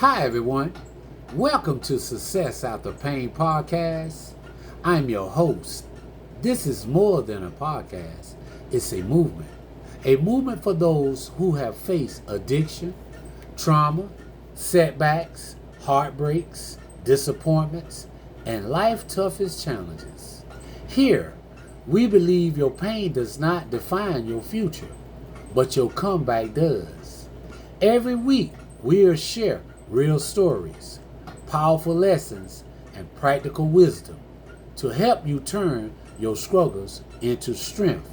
Hi, everyone. Welcome to Success After Pain podcast. I'm your host. This is more than a podcast, it's a movement. A movement for those who have faced addiction, trauma, setbacks, heartbreaks, disappointments, and life's toughest challenges. Here, we believe your pain does not define your future, but your comeback does. Every week, we'll share real stories, powerful lessons, and practical wisdom to help you turn your struggles into strength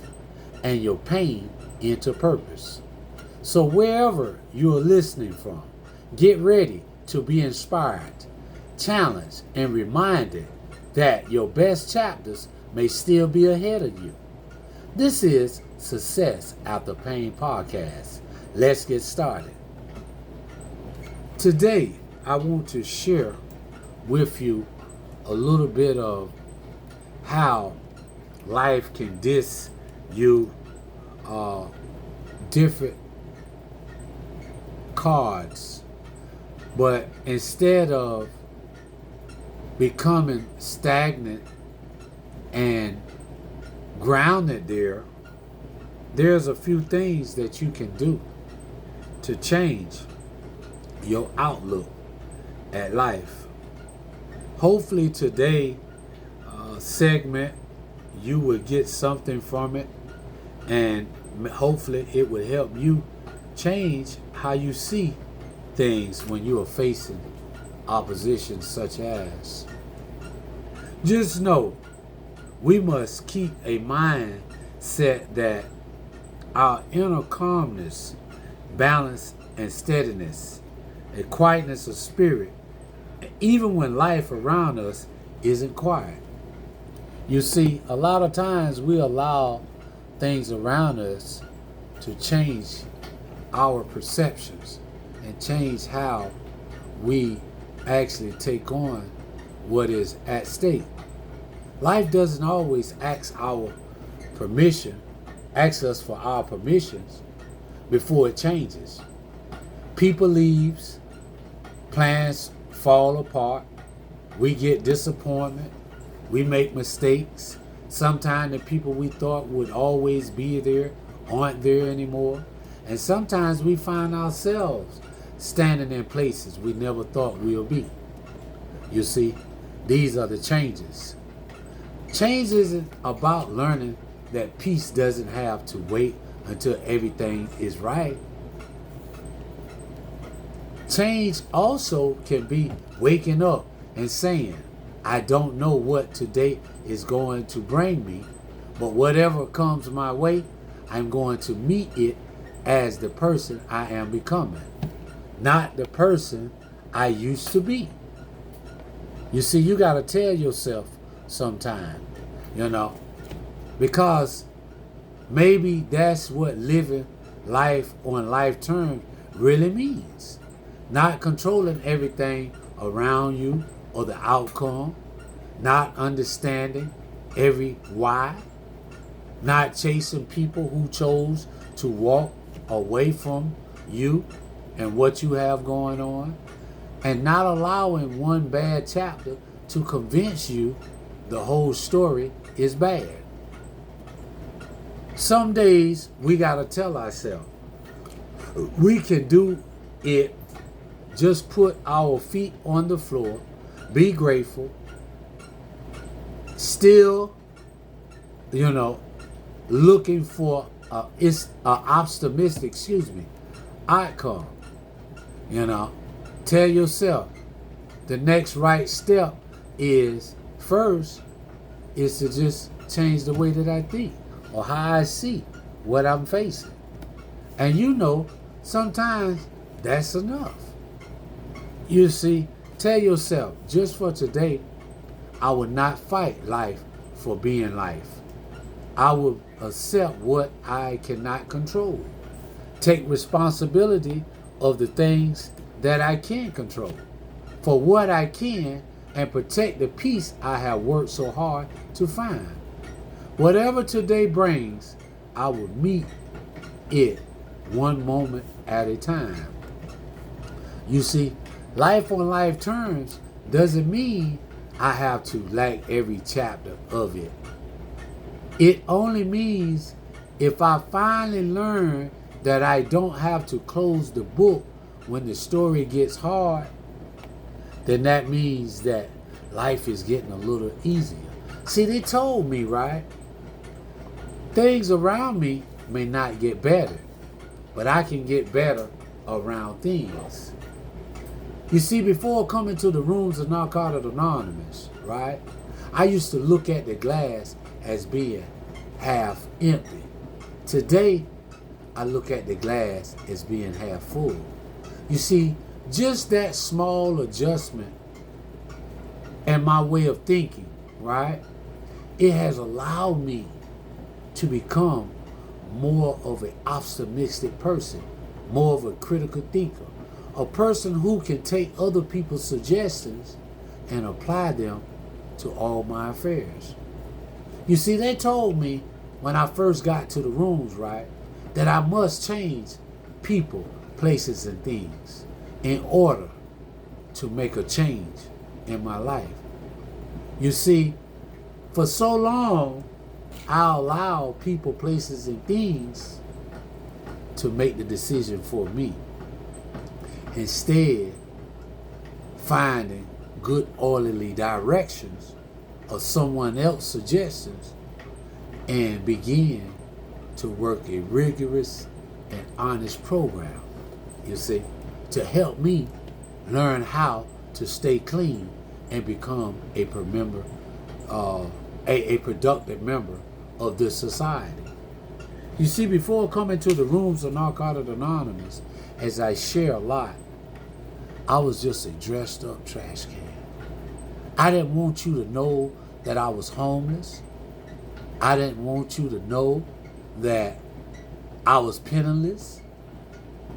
and your pain into purpose. So, wherever you are listening from, get ready to be inspired, challenged, and reminded that your best chapters may still be ahead of you. This is Success After Pain podcast. Let's get started. Today, I want to share with you a little bit of how life can diss you different cards, but instead of becoming stagnant and grounded there's a few things that you can do to change your outlook at life. Hopefully today segment you will get something from it, and hopefully it will help you change how you see things when you are facing opposition, such as just know we must keep a mindset that our inner calmness, balance, and steadiness, a quietness of spirit, even when life around us isn't quiet. You see, a lot of times we allow things around us to change our perceptions and change how we actually take on what is at stake. Life doesn't always ask us for our permissions before it changes. People leaves, plans fall apart, we get disappointment, we make mistakes. Sometimes the people we thought would always be there aren't there anymore. And sometimes we find ourselves standing in places we never thought we'll be. You see, these are the changes. Change isn't about learning that peace doesn't have to wait until everything is right. Change also can be waking up and saying, I don't know what today is going to bring me, but whatever comes my way, I'm going to meet it as the person I am becoming, not the person I used to be. You see, you got to tell yourself sometime, because maybe that's what living life on life terms really means. Not controlling everything around you or the outcome, not understanding every why, not chasing people who chose to walk away from you and what you have going on, and not allowing one bad chapter to convince you the whole story is bad. Some days we gotta tell ourselves we can do it. Just put our feet on the floor, be grateful, still, looking for optimistic, outcome. Tell yourself the next right step is to just change the way that I think or how I see what I'm facing. And sometimes that's enough. You see, tell yourself, just for today, I will not fight life for being life. I will accept what I cannot control. Take responsibility of the things that I can control, for what I can, and protect the peace I have worked so hard to find. Whatever today brings, I will meet it one moment at a time. You see, Life on life terms doesn't mean I have to like every chapter of it. It only means if I finally learn that I don't have to close the book when the story gets hard, then that means that life is getting a little easier. See, they told me, right? Things around me may not get better, but I can get better around things. You see, before coming to the rooms of Narcotics Anonymous, right, I used to look at the glass as being half empty. Today, I look at the glass as being half full. You see, just that small adjustment in my way of thinking, right, it has allowed me to become more of an optimistic person, more of a critical thinker, a person who can take other people's suggestions and apply them to all my affairs. You see, they told me when I first got to the rooms, right, that I must change people, places, and things in order to make a change in my life. You see, for so long, I allow people, places, and things to make the decision for me. Instead, finding good orderly directions of someone else's suggestions and begin to work a rigorous and honest program, you see, to help me learn how to stay clean and become a productive member of this society. You see, before coming to the rooms of Narcotics Anonymous, as I share a lot, I was just a dressed up trash can. I didn't want you to know that I was homeless. I didn't want you to know that I was penniless.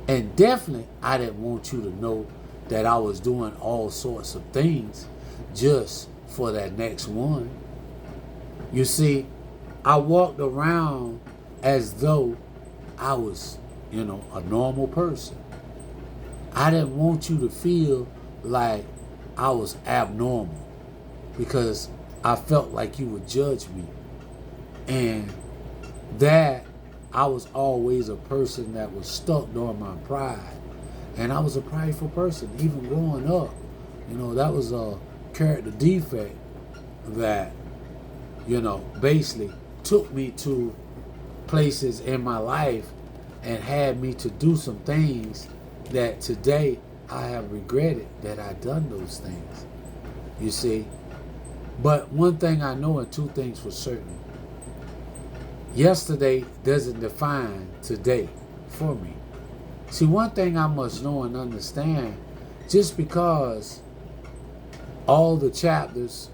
And definitely, I didn't want you to know that I was doing all sorts of things just for that next one. You see, I walked around as though I was, a normal person. I didn't want you to feel like I was abnormal because I felt like you would judge me. And that I was always a person that was stuck during my pride. And I was a prideful person, even growing up. That was a character defect that, basically took me to places in my life and had me to do some things that today I have regretted that I done those things. You see? But one thing I know and two things for certain. Yesterday doesn't define today for me. See, one thing I must know and understand, just because all the chapters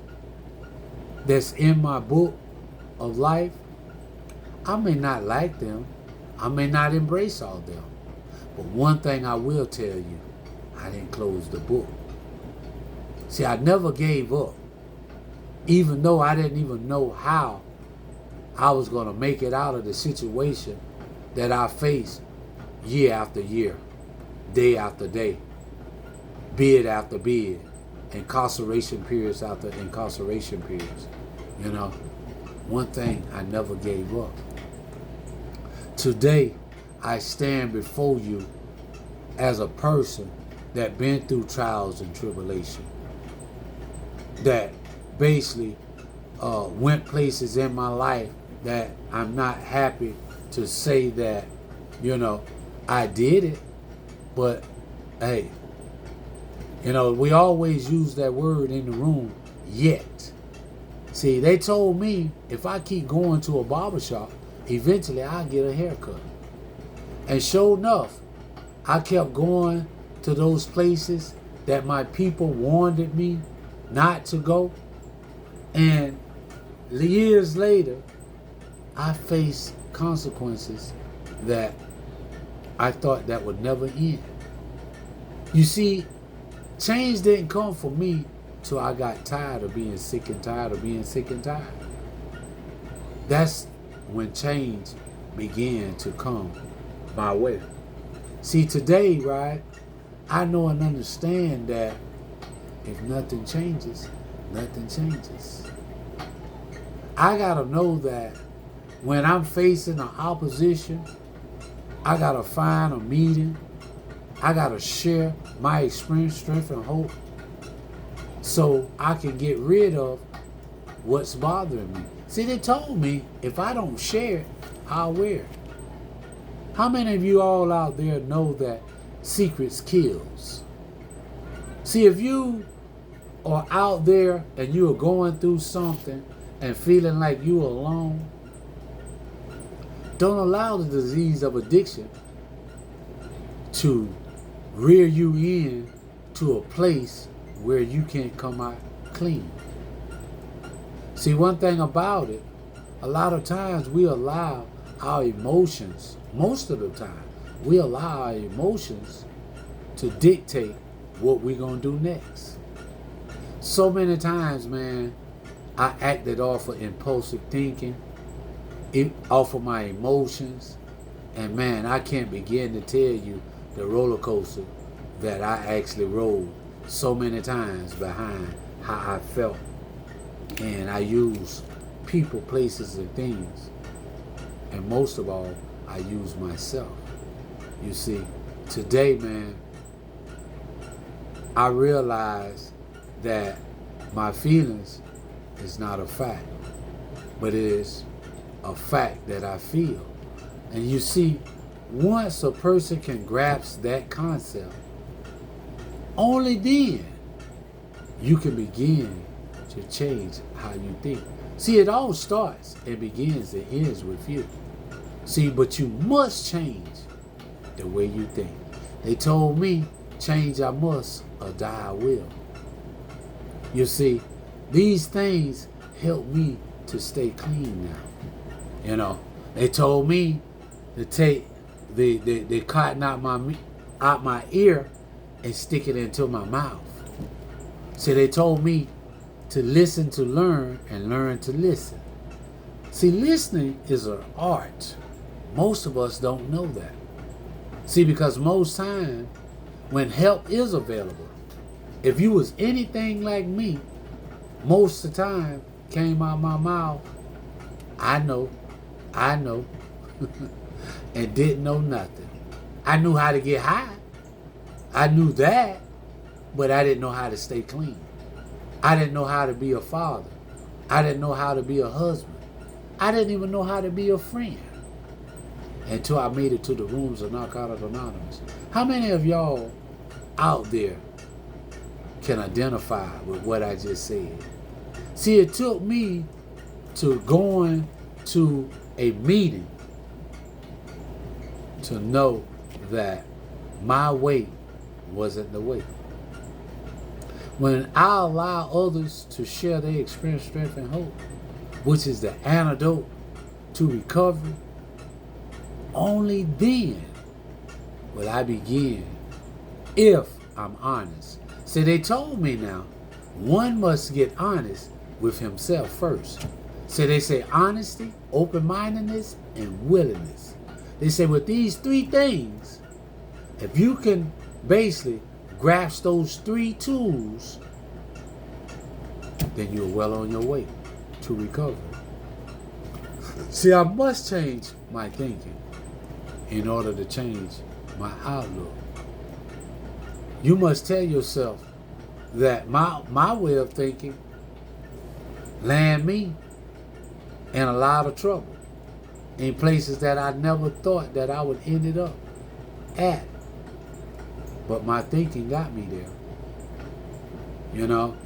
that's in my book of life, I may not like them. I may not embrace all of them. But one thing I will tell you, I didn't close the book. See, I never gave up. Even though I didn't even know how I was going to make it out of the situation that I faced year after year, day after day, bid after bid, incarceration periods after incarceration periods. One thing I never gave up. Today, I stand before you as a person that been through trials and tribulation, that basically went places in my life that I'm not happy to say that, I did it. But hey, we always use that word in the room, yet. See, they told me if I keep going to a barbershop, eventually I'll get a haircut. And sure enough, I kept going to those places that my people warned me not to go. And years later, I faced consequences that I thought that would never end. You see, change didn't come for me till I got tired of being sick and tired of being sick and tired. That's when change began to come my way. See, today, right, I know and understand that if nothing changes, nothing changes. I gotta know that when I'm facing an opposition, I gotta find a meeting. I gotta share my experience, strength, and hope so I can get rid of what's bothering me. See, they told me if I don't share it, I'll wear it. How many of you all out there know that secrets kills? See, if you are out there and you are going through something and feeling like you're alone, don't allow the disease of addiction to rear you in to a place where you can't come out clean. See, one thing about it, a lot of times we allow our emotions, most of the time, we allow our emotions to dictate what we're going to do next. So many times, man, I acted off of impulsive thinking, off of my emotions, and man, I can't begin to tell you the roller coaster that I actually rode so many times behind how I felt. And I use people, places, and things. And most of all, I use myself. You see, today, man, I realize that my feelings is not a fact, but it is a fact that I feel. And you see, once a person can grasp that concept, only then you can begin to change how you think. See, it all starts and begins and ends with you. See, but you must change the way you think. They told me, change I must or die I will. You see, these things help me to stay clean now. You know, they told me to take the cotton out my ear and stick it into my mouth. See, they told me to listen to learn and learn to listen. See, listening is an art. Most of us don't know that. See, because most time when help is available, if you was anything like me, most of the time came out my mouth, I know, and didn't know nothing. I knew how to get high. I knew that, but I didn't know how to stay clean. I didn't know how to be a father. I didn't know how to be a husband. I didn't even know how to be a friend until I made it to the rooms of Narcotics Anonymous. How many of y'all out there can identify with what I just said? See, it took me to going to a meeting to know that my way wasn't the way. When I allow others to share their experience, strength, and hope, which is the antidote to recovery, only then will I begin, if I'm honest. See, they told me now, one must get honest with himself first. So they say honesty, open-mindedness, and willingness. They say with these three things, if you can basically grasp those three tools, then you're well on your way to recovery. See, I must change my thinking in order to change my outlook. You must tell yourself that my way of thinking land me in a lot of trouble, in places that I never thought that I would end up at. But my thinking got me there. You know,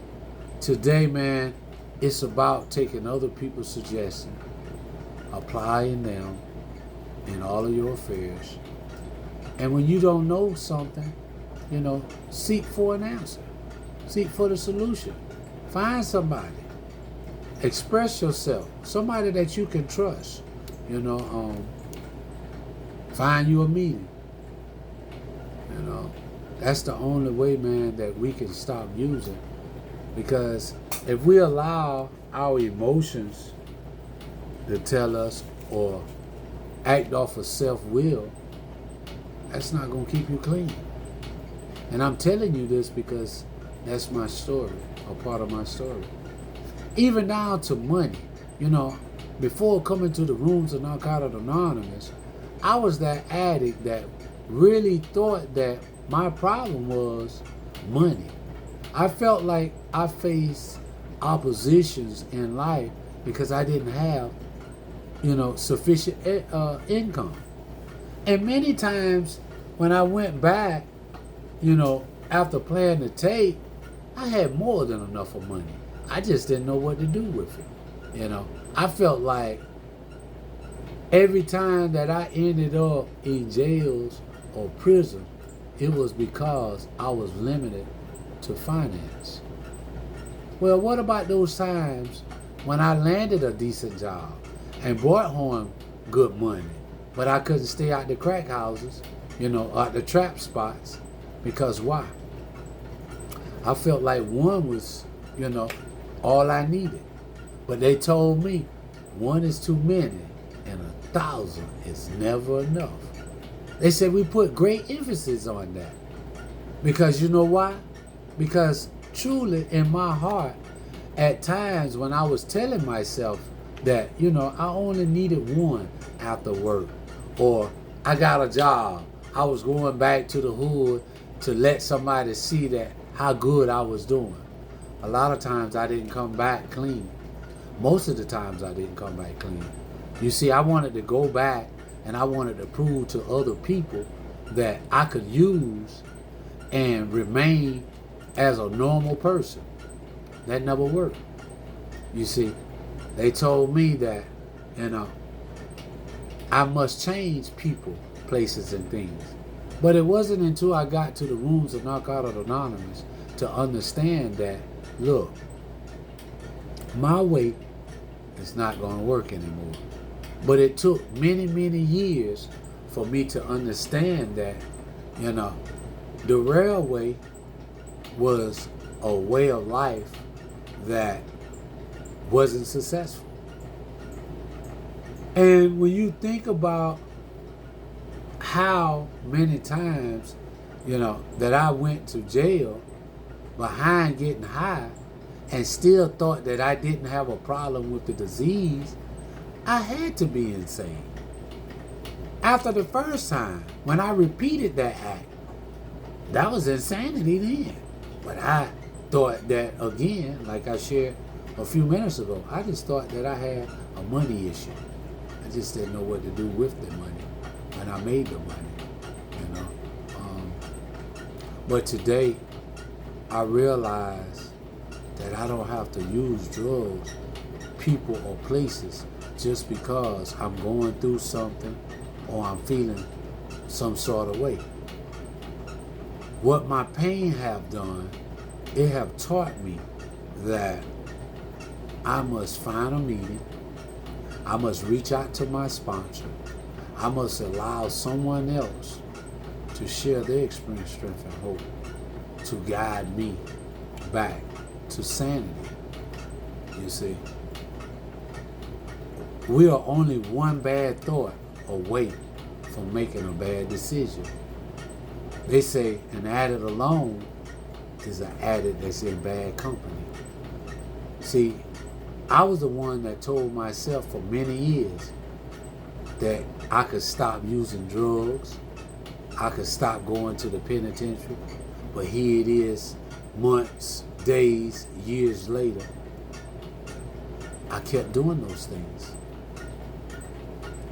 today, man, it's about taking other people's suggestions, applying them in all of your affairs. And when you don't know something, you know, seek for an answer. Seek for the solution. Find somebody. Express yourself. Somebody that you can trust. You know, find you a meeting. You know, that's the only way, man, that we can stop using. Because if we allow our emotions to tell us or act off of self-will, that's not going to keep you clean. And I'm telling you this because that's my story, a part of my story. Even down to money. You know, before coming to the rooms of Narcotics Anonymous, I was that addict that really thought that my problem was money. I felt like I faced oppositions in life because I didn't have, sufficient income. And many times when I went back, after playing the tape, I had more than enough of money. I just didn't know what to do with it. I felt like every time that I ended up in jails or prison, it was because I was limited to finance. Well, what about those times when I landed a decent job and brought home good money, but I couldn't stay out the crack houses, out the trap spots, because why? I felt like one was, all I needed. But they told me one is too many and 1,000 is never enough. They said we put great emphasis on that. Because you know why? Because truly in my heart, at times when I was telling myself that, I only needed one after work, or I got a job, I was going back to the hood to let somebody see that how good I was doing. A lot of times I didn't come back clean. Most of the times I didn't come back clean. You see, I wanted to go back and I wanted to prove to other people that I could use and remain as a normal person. That never worked. You see, they told me that, I must change people, places, and things. But it wasn't until I got to the rooms of Narcotics Anonymous to understand that, look, my way is not going to work anymore. But it took many, many years for me to understand that, the railway was a way of life that wasn't successful. And when you think about how many times, that I went to jail behind getting high and still thought that I didn't have a problem with the disease, I had to be insane. After the first time, when I repeated that act, that was insanity then. But I thought that, again, like I shared a few minutes ago, I just thought that I had a money issue. I just didn't know what to do with the money when I made the money, But today, I realize that I don't have to use drugs, people, or places just because I'm going through something or I'm feeling some sort of way. What my pain have done, it have taught me that I must find a meeting. I must reach out to my sponsor. I must allow someone else to share their experience, strength, and hope to guide me back to sanity. You see, we are only one bad thought away from making a bad decision. They say an addict alone is an addict that's in bad company. See, I was the one that told myself for many years that I could stop using drugs, I could stop going to the penitentiary, but here it is, months, days, years later, I kept doing those things.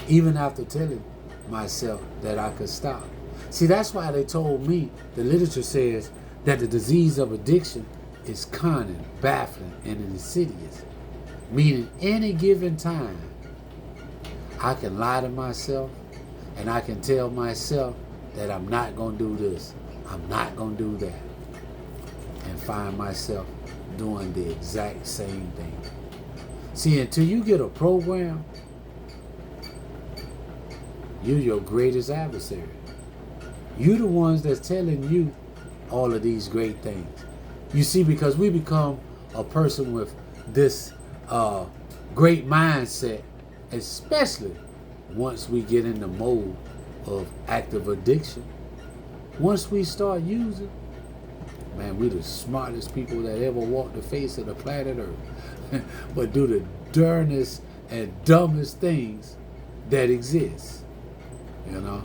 Even after telling myself that I could stop. See, that's why they told me, the literature says that the disease of addiction is cunning, baffling, and insidious. Meaning any given time, I can lie to myself and I can tell myself that I'm not going to do this, I'm not going to do that, and find myself doing the exact same thing. See, until you get a program, you're your greatest adversary. You're the ones that's telling you all of these great things. You see, because we become a person with this great mindset, especially once we get in the mode of active addiction. Once we start using, Man, we the smartest people that ever walked the face of the planet Earth. But do the darnest and dumbest things that exist. You know?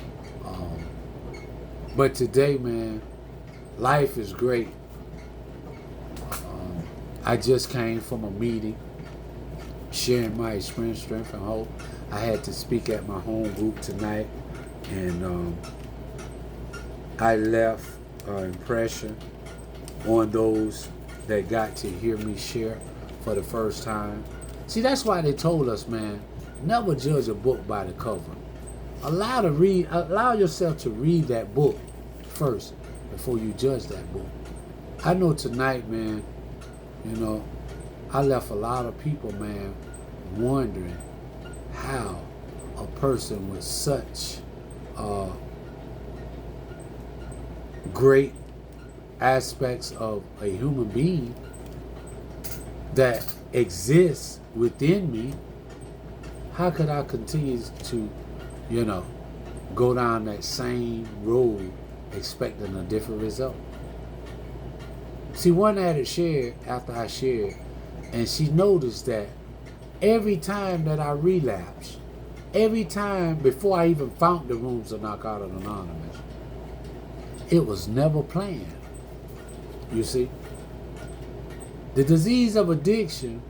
But today, man, life is great. I just came from a meeting sharing my experience, strength, and hope. I had to speak at my home group tonight, and I left an impression on those that got to hear me share for the first time. See, that's why they told us, man, never judge a book by the cover. Allow yourself to read that book first before you judge that book. I know tonight, man, you know, I left a lot of people, man, wondering how a person with such great aspects of a human being that exists within me, how could I continue to, go down that same road expecting a different result? See, one addict shared after I shared, and she noticed that every time that I relapsed, every time before I even found the rooms of Narcotics Anonymous, it was never planned. You see? The disease of addiction,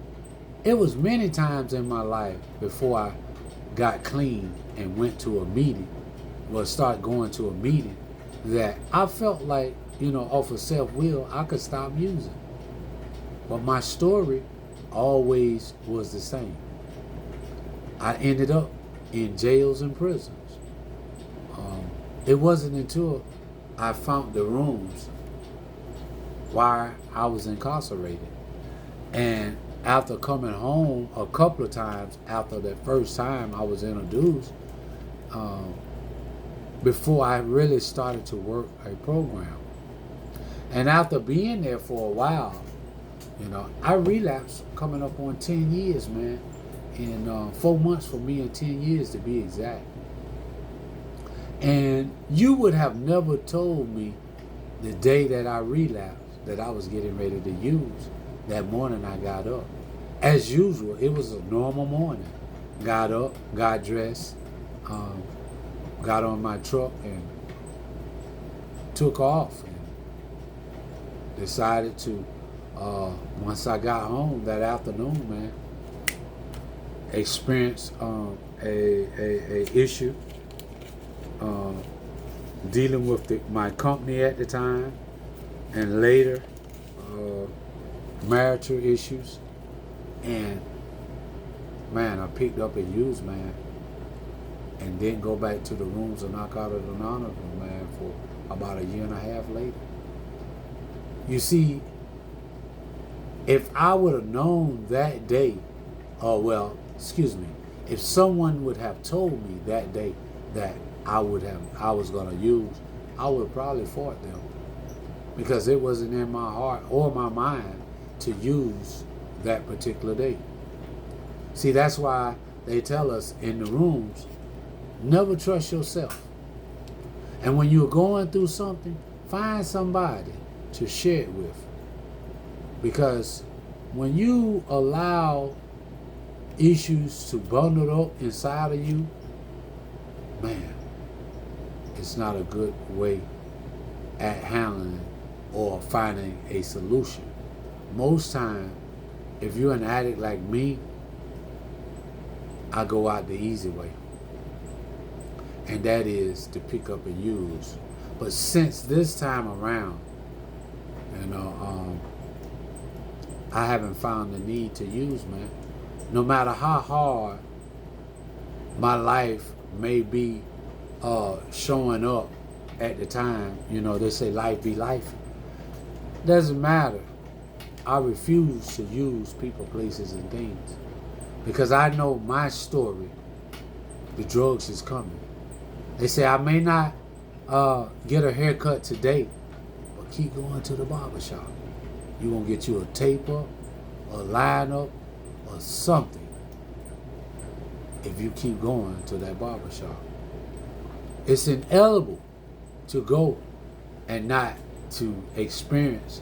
it was many times in my life before I got clean and went to a meeting, or start going to a meeting, that I felt like, off of self-will, I could stop using. But my story always was the same. I ended up in jails and prisons. It wasn't until I found the rooms while I was incarcerated. And after coming home a couple of times after that first time I was introduced, before I really started to work a program. And after being there for a while, I relapsed coming up on 10 years, man. In 4 months for me and 10 years to be exact. And you would have never told me the day that I relapsed that I was getting ready to use. That morning I got up. As usual, it was a normal morning. Got up, got dressed, got on my truck and took off. And decided to, once I got home that afternoon, man, experience a issue dealing with my company at the time, and later marital issues, and man, I picked up and used, man, and then go back to the rooms of Narcotics Anonymous, man, for about a year and a half later. You see, if I would have known that day, if someone would have told me that day that I was going to use, I would have probably fought them, because it wasn't in my heart or my mind to use that particular day. See, that's why they tell us in the rooms, never trust yourself. And when you're going through something, find somebody to share it with. Because when you allow issues to bundle up inside of you, man, it's not a good way at handling or finding a solution. Most time, if you're an addict like me, I go out the easy way. And that is to pick up and use. But since this time around, I haven't found the need to use, man. No matter how hard my life may be showing up at the time, they say life be life. Doesn't matter. I refuse to use people, places, and things. Because I know my story, the drugs is coming. They say I may not get a haircut today, but keep going to the barbershop. You're going to get you a taper, a lineup, or something if you keep going to that barbershop. It's inevitable to go and not to experience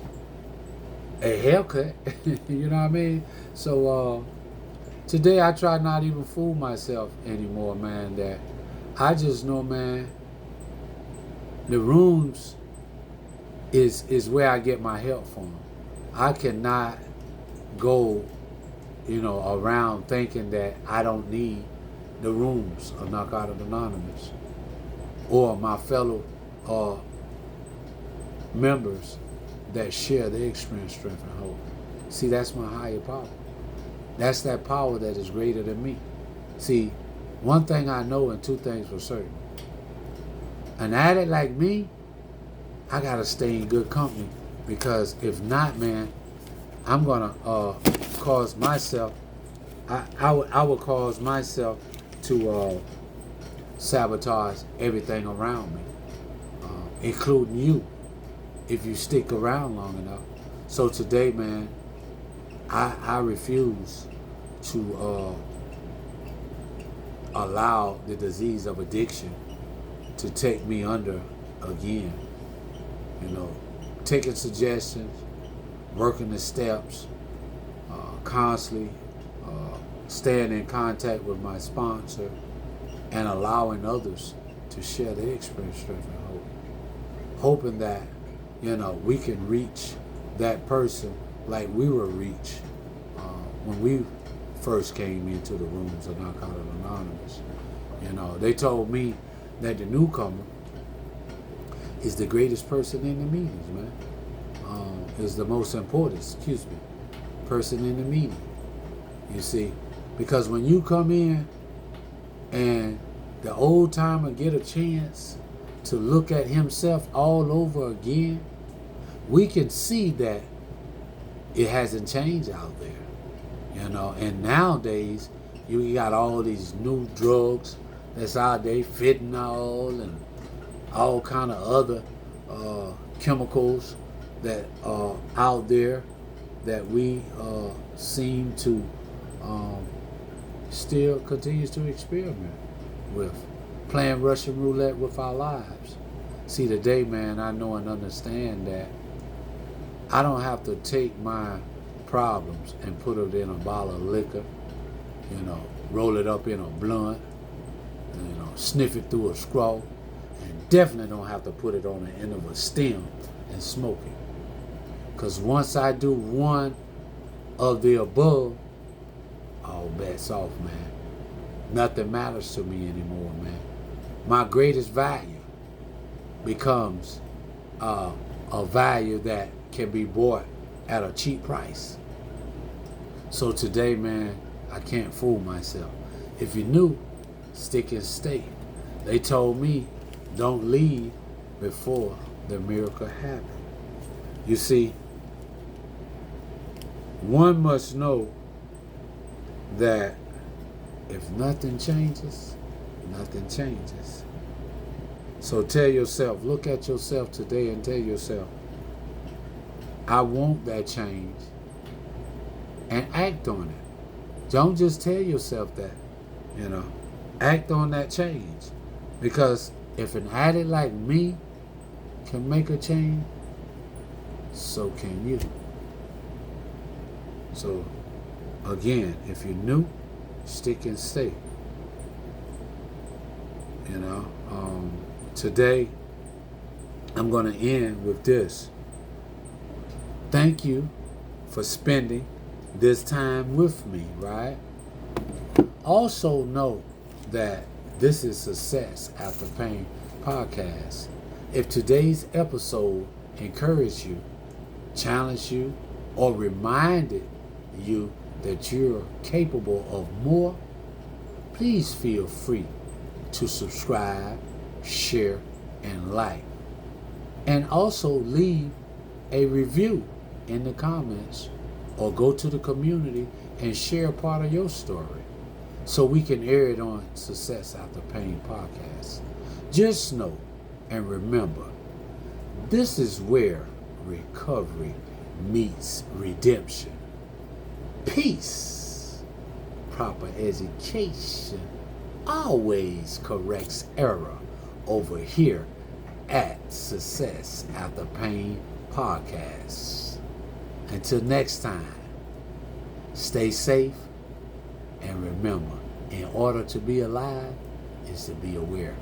a haircut. You know what I mean? So today I try not even fool myself anymore, man. That I just know, man, the rooms is where I get my help from. I cannot go, around thinking that I don't need the rooms of Narcotics Anonymous or my fellow members that share their experience, strength, and hope. See, that's my higher power. That's that power that is greater than me. See, one thing I know and two things for certain. An addict like me, I gotta stay in good company, because if not, man, I'm gonna cause myself. I would cause myself to sabotage everything around me, including you, if you stick around long enough. So today, man, I refuse to allow the disease of addiction to take me under again. Taking suggestions, working the steps, constantly staying in contact with my sponsor, and allowing others to share their experience, strength, and hope. Hoping that, we can reach that person like we were reached when we first came into the rooms of Narcotics Anonymous. They told me that the newcomer is the greatest person in the meetings, man. Is the most important, person in the meeting. You see, because when you come in and the old timer get a chance to look at himself all over again, we can see that it hasn't changed out there. And nowadays you got all these new drugs that's out there, fentanyl and all kind of other chemicals that are out there that we seem to still continues to experiment with, playing Russian roulette with our lives. See, today, man, I know and understand that I don't have to take my problems and put it in a bottle of liquor, roll it up in a blunt, sniff it through a straw, and definitely don't have to put it on the end of a stem and smoke it. Because once I do one of the above, all bets off, man. Nothing matters to me anymore, man. My greatest value becomes a value that can be bought at a cheap price. So today, man, I can't fool myself. If you knew, stick and stay. They told me, don't leave before the miracle happened. You see, one must know that if nothing changes, nothing changes. So tell yourself, look at yourself today and tell yourself, I want that change, and act on it. Don't just tell yourself that, act on that change. Because if an addict like me can make a change, so can you. So again, if you're new, stick and stay. Today I'm going to end with this. Thank you for spending this time with me, right? Also know that this is Success After Pain podcast. If today's episode encouraged you, challenged you, or reminded you that you're capable of more, please feel free to subscribe, share, and like. And also leave a review in the comments, or go to the community and share part of your story so we can air it on Success After Pain podcast. Just know and remember, this is where recovery meets redemption. Peace. Proper education always corrects error over here at Success After Pain Podcast. Until next time, stay safe and remember, in order to be alive is to be aware.